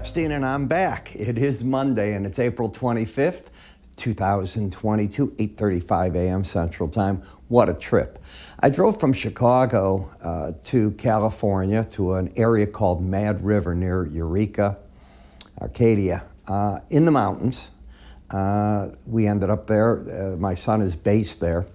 Epstein, and I'm back. It is Monday, and it's April 25th, 2022, 8:35 a.m. Central Time. What a trip. I drove from Chicago to California to an area called Mad River near Eureka, Arcadia, in the mountains. We ended up there. My son is based there.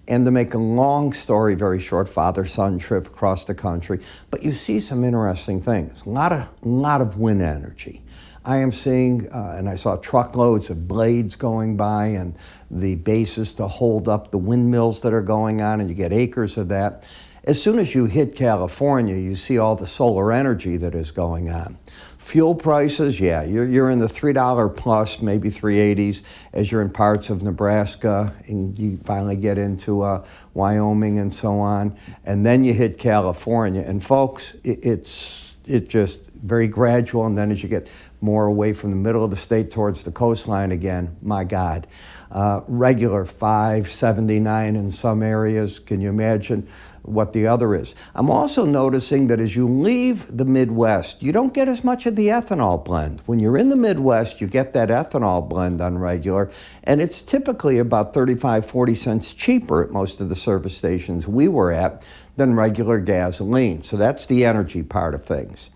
And to make a long story very short, father-son trip across the country. But you see some interesting things. A lot of wind energy. I am seeing, and I saw truckloads of blades going by and the bases to hold up the windmills that are going on, and you get acres of that. As soon as you hit California, you see all the solar energy that is going on. Fuel prices, yeah, you're in the $3 plus, maybe 380s, as you're in parts of Nebraska, and you finally get into Wyoming and so on. And then you hit California, and folks, it's just very gradual, and then as you get more away from the middle of the state towards the coastline again, my God. Regular 579 in some areas. Can you imagine what the other is? I'm also noticing that as you leave the Midwest, you don't get as much of the ethanol blend. When you're in the Midwest, you get that ethanol blend on regular, and it's typically about 35, 40 cents cheaper at most of the service stations we were at than regular gasoline. So that's the energy part of things.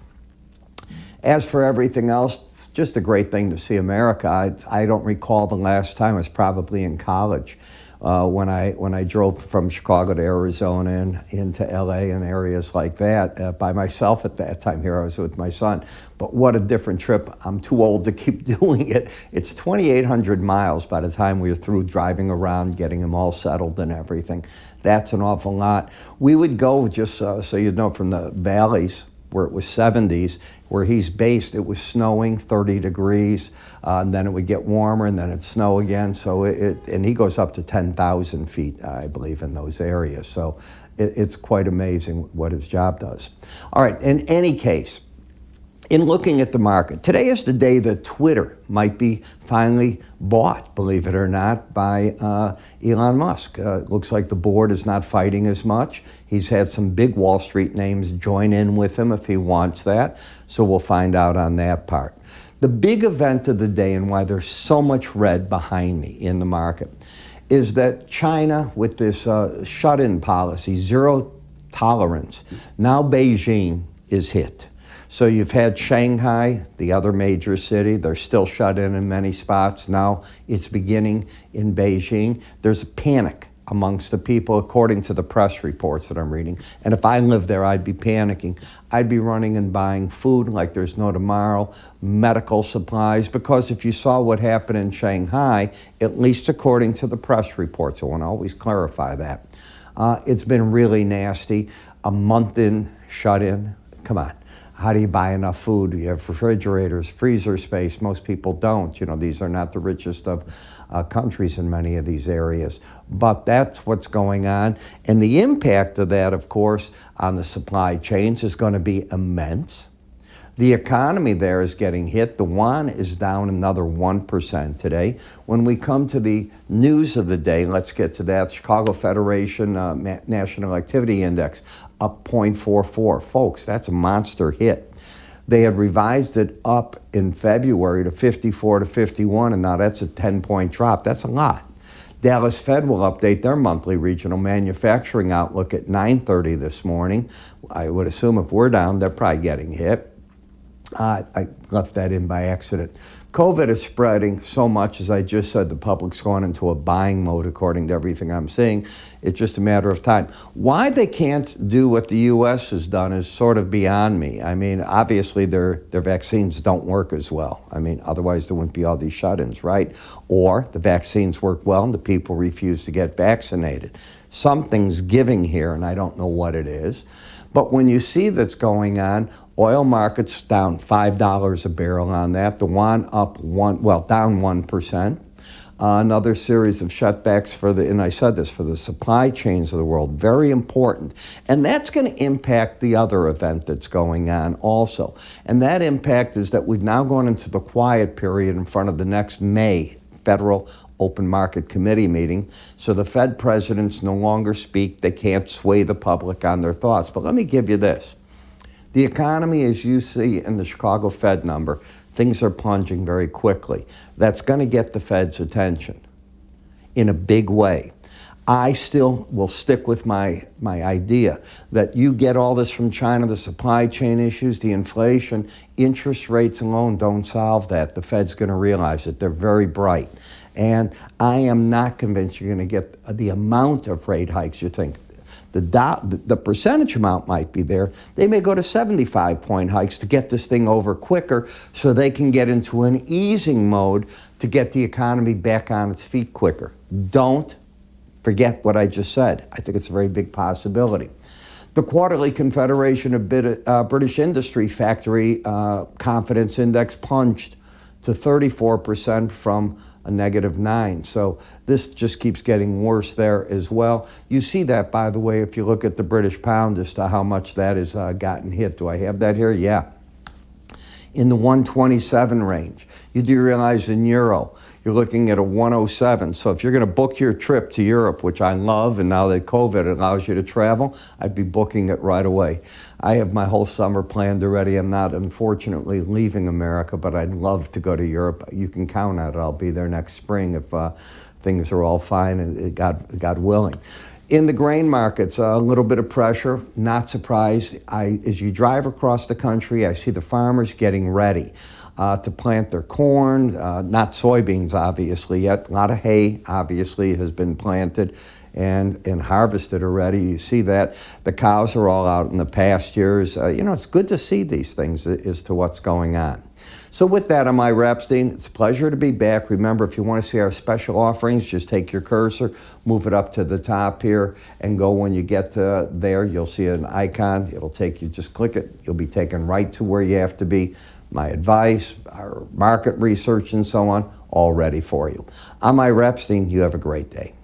As for everything else, just a great thing to see America. I don't recall the last time. I was probably in college when I drove from Chicago to Arizona and into LA and areas like that by myself at that time. Here I was with my son. But what a different trip. I'm too old to keep doing it. It's 2,800 miles by the time we were through driving around, getting them all settled and everything. That's an awful lot. We would go, just so you know, from the valleys, where it was 70s, where he's based, it was snowing, 30 degrees, and then it would get warmer, and then it'd snow again. So and he goes up to 10,000 feet, I believe, in those areas. So it's quite amazing what his job does. All right, in any case, in looking at the market, today is the day that Twitter might be finally bought, believe it or not, by Elon Musk. It looks like the board is not fighting as much. He's had some big Wall Street names join in with him if he wants that, so we'll find out on that part. The big event of the day, and why there's so much red behind me in the market, is that China, with this shut-in policy, zero tolerance, now Beijing is hit. So you've had Shanghai, the other major city. They're still shut in many spots. Now it's beginning in Beijing. There's a panic amongst the people, according to the press reports that I'm reading. And if I lived there, I'd be panicking. I'd be running and buying food like there's no tomorrow, medical supplies, because if you saw what happened in Shanghai, at least according to the press reports, I want to always clarify that, it's been really nasty. A month in, shut in. Come on. How do you buy enough food? You have refrigerators, freezer space. Most people don't. You know, these are not the richest of countries in many of these areas. But that's what's going on. And the impact of that, of course, on the supply chains is going to be immense. The economy there is getting hit. The yuan is down another 1% today. When we come to the news of the day, let's get to that. Chicago Federation National Activity Index up 0.44. Folks, that's a monster hit. They had revised it up in February to 54 to 51, and now that's a 10-point drop. That's a lot. Dallas Fed will update their monthly regional manufacturing outlook at 9:30 this morning. I would assume if we're down, they're probably getting hit. I left that in by accident. COVID is spreading so much, as I just said, the public's gone into a buying mode according to everything I'm seeing. It's just a matter of time. Why they can't do what the U.S. has done is sort of beyond me. I mean, obviously their vaccines don't work as well. I mean, otherwise there wouldn't be all these shut-ins, right? Or the vaccines work well and the people refuse to get vaccinated. Something's giving here, and I don't know what it is. But when you see that's going on, oil markets down $5 a barrel on that. The yuan up down 1%. Another series of shutbacks and I said this, for the supply chains of the world, very important. And that's going to impact the other event that's going on also. And that impact is that we've now gone into the quiet period in front of the next May Federal Open Market Committee meeting. So the Fed presidents no longer speak. They can't sway the public on their thoughts. But let me give you this. The economy, as you see in the Chicago Fed number, things are plunging very quickly. That's going to get the Fed's attention in a big way. I still will stick with my idea that you get all this from China, the supply chain issues, the inflation, interest rates alone don't solve that. The Fed's going to realize it. They're very bright. And I am not convinced you're going to get the amount of rate hikes you think. The percentage amount might be there. They may go to 75-point hikes to get this thing over quicker so they can get into an easing mode to get the economy back on its feet quicker. Don't forget what I just said. I think it's a very big possibility. The quarterly Confederation of British Industry Factory Confidence Index plunged to 34% from a -9. So this just keeps getting worse there as well. You see that, by the way, if you look at the British pound as to how much that has gotten hit. Do I have that here? Yeah. In the 127 range. You do realize in euro, you're looking at a 107. So if you're going to book your trip to Europe, which I love, and now that COVID allows you to travel, I'd be booking it right away. I have my whole summer planned already. I'm not, unfortunately, leaving America, but I'd love to go to Europe. You can count on it. I'll be there next spring if things are all fine, and God willing. In the grain markets, a little bit of pressure, not surprised. As you drive across the country, I see the farmers getting ready to plant their corn, not soybeans, obviously, yet. A lot of hay, obviously, has been planted and harvested already. You see that. The cows are all out in the pastures. It's good to see these things as to what's going on. So with that, I'm Ira Epstein. It's a pleasure to be back. Remember, if you want to see our special offerings, just take your cursor, move it up to the top here, and go when you get to there. You'll see an icon. It'll take you, just click it. You'll be taken right to where you have to be. My advice, our market research, and so on, all ready for you. I'm Ira Epstein. You have a great day.